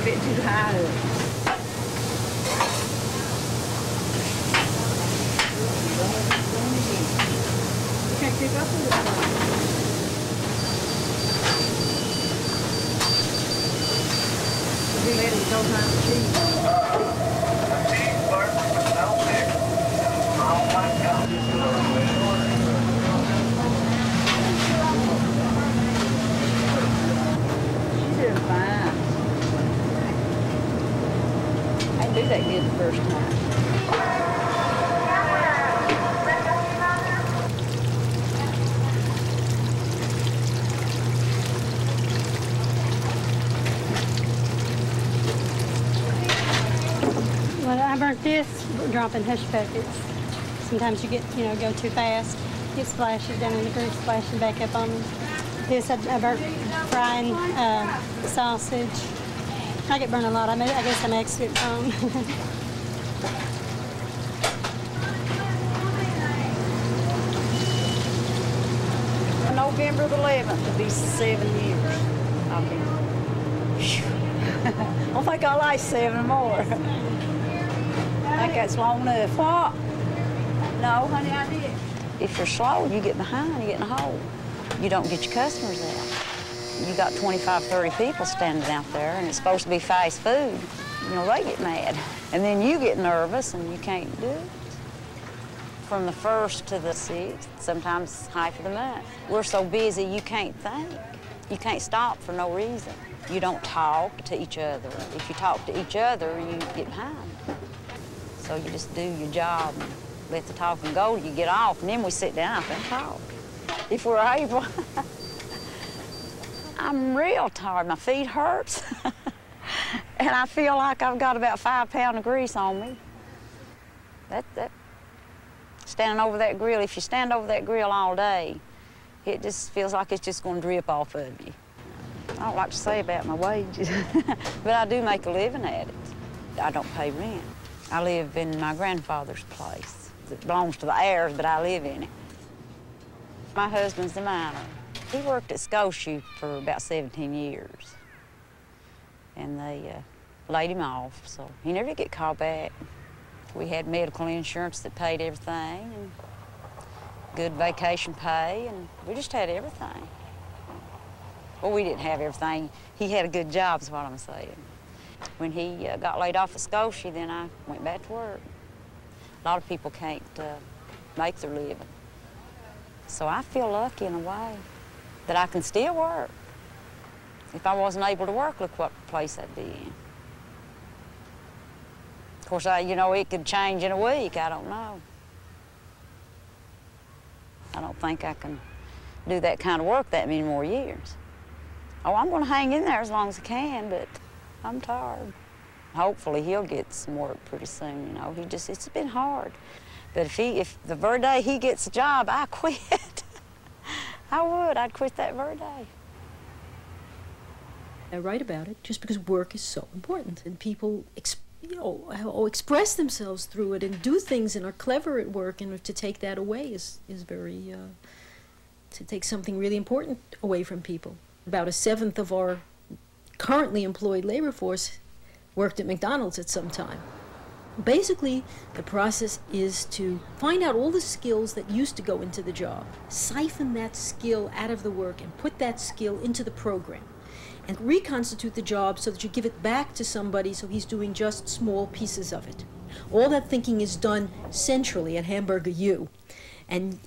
bit too high up. You can't keep up with it. We let it go down the cheese. I knew they did the first time. Well, I burnt this dropping hush puppies. Sometimes you get, go too fast. It splashes down in the grease, splashing back up on them. This I burnt frying sausage. I get burned a lot. I guess I'm accident prone. November the 11th will be 7 years. I'll be. I don't think I'll last 7 more. I think that's long enough. What? No, honey, I did. If you're slow, you get behind, you get in a hole. You don't get your customers out. You got 25, 30 people standing out there, and it's supposed to be fast food. They get mad. And then you get nervous, and you can't do it. From the 1st to the 6th, sometimes half of the month. We're so busy, you can't think. You can't stop for no reason. You don't talk to each other. If you talk to each other, you get behind. So you just do your job and let the talking go. You get off, and then we sit down and talk. If we're able. I'm real tired. My feet hurt. And I feel like I've got about 5 pounds of grease on me. Standing over that grill, if you stand over that grill all day, it just feels like it's just going to drip off of you. I don't like to say about my wages, but I do make a living at it. I don't pay rent. I live in my grandfather's place. It belongs to the heirs, but I live in it. My husband's the miner. He worked at Scotia for about 17 years, and they laid him off, so he never did get called back. We had medical insurance that paid everything, and good vacation pay, and we just had everything. Well, we didn't have everything. He had a good job, is what I'm saying. When he got laid off at Scotia, then I went back to work. A lot of people can't make their living. So I feel lucky in a way that I can still work. If I wasn't able to work, look what place I'd be in. Of course, it could change in a week. I don't know. I don't think I can do that kind of work that many more years. Oh, I'm going to hang in there as long as I can, but I'm tired. Hopefully, he'll get some work pretty soon, it's been hard. But if the very day he gets a job, I quit. I'd quit that very day. I write about it just because work is so important, and people express themselves through it and do things and are clever at work, and to take that away is very, to take something really important away from people. About 1/7 of our currently employed labor force worked at McDonald's at some time. Basically, the process is to find out all the skills that used to go into the job, siphon that skill out of the work, and put that skill into the program, and reconstitute the job so that you give it back to somebody so he's doing just small pieces of it. All that thinking is done centrally at Hamburger U. And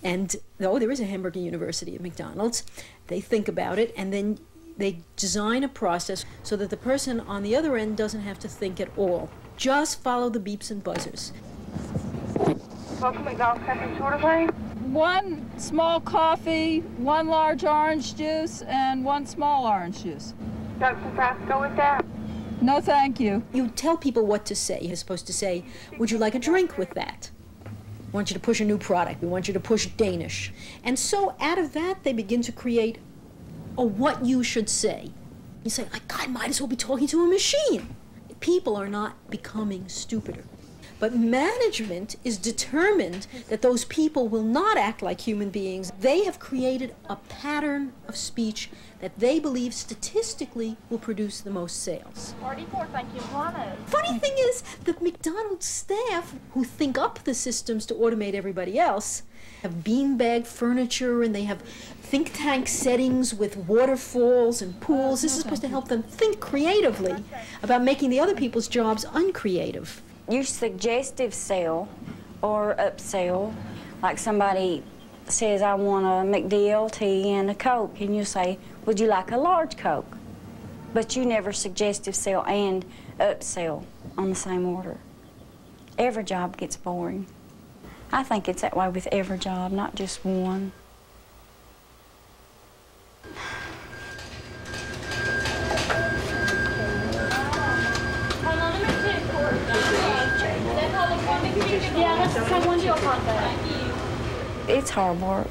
there is a Hamburger University at McDonald's. They think about it, and then they design a process so that the person on the other end doesn't have to think at all. Just follow the beeps and buzzers. Welcome McDonald's Cafe Shorter Lane. 1 small coffee, 1 large orange juice, and 1 small orange juice. Got some fast go with that? No, thank you. You tell people what to say. You're supposed to say, would you like a drink with that? We want you to push a new product. We want you to push Danish. And so out of that, they begin to create a what you should say. You say, I might as well be talking to a machine. People are not becoming stupider. But management is determined that those people will not act like human beings. They have created a pattern of speech that they believe statistically will produce the most sales. 44, thank you, Juana. Funny thing is, the McDonald's staff who think up the systems to automate everybody else have beanbag furniture, and they have think tank settings with waterfalls and pools. This is supposed to help them think creatively about making the other people's jobs uncreative. You suggestive sell or upsell, like somebody says, I want a McDLT and a Coke, and you say, would you like a large Coke? But you never suggestive sell and upsell on the same order. Every job gets boring. I think it's that way with every job, not just one. It's hard work.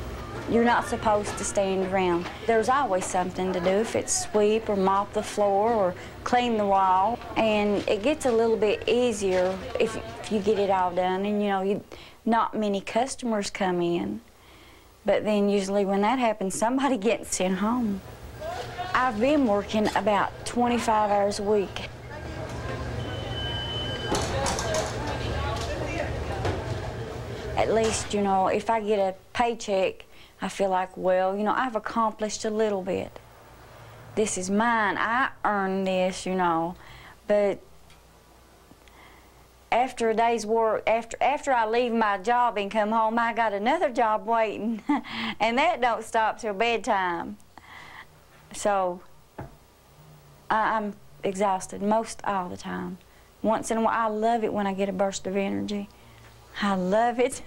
You're not supposed to stand around. There's always something to do, if it's sweep or mop the floor or clean the wall. And it gets a little bit easier if you get it all done, and you know, not many customers come in. But then usually when that happens, somebody gets sent home. I've been working about 25 hours a week. At least, you know, if I get a paycheck, I feel like, well, you know, I've accomplished a little bit. This is mine. I earned this, you know. But after a day's work, after I leave my job and come home, I got another job waiting. And that don't stop till bedtime. So I'm exhausted most all the time. Once in a while, I love it when I get a burst of energy. I love it.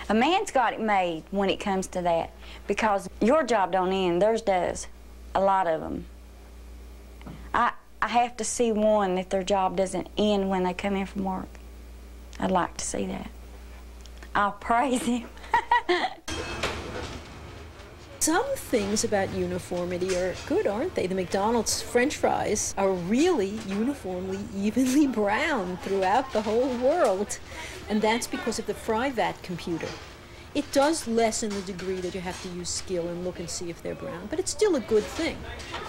A man's got it made when it comes to that, because your job don't end, theirs does, a lot of them. I have to see one that their job doesn't end when they come in from work. I'd like to see that. I'll praise him. Some things about uniformity are good, aren't they? The McDonald's French fries are really uniformly, evenly brown throughout the whole world. And that's because of the FryVat computer. It does lessen the degree that you have to use skill and look and see if they're brown, but it's still a good thing.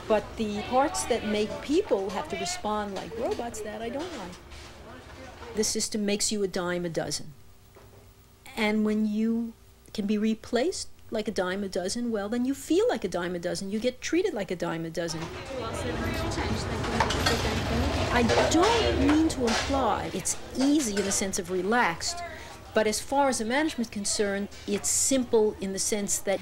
But the parts that make people have to respond like robots, that I don't like. The system makes you a dime a dozen. And when you can be replaced like a dime a dozen, well, then you feel like a dime a dozen. You get treated like a dime a dozen. I don't mean to imply it's easy in the sense of relaxed, but as far as the management is concerned, it's simple in the sense that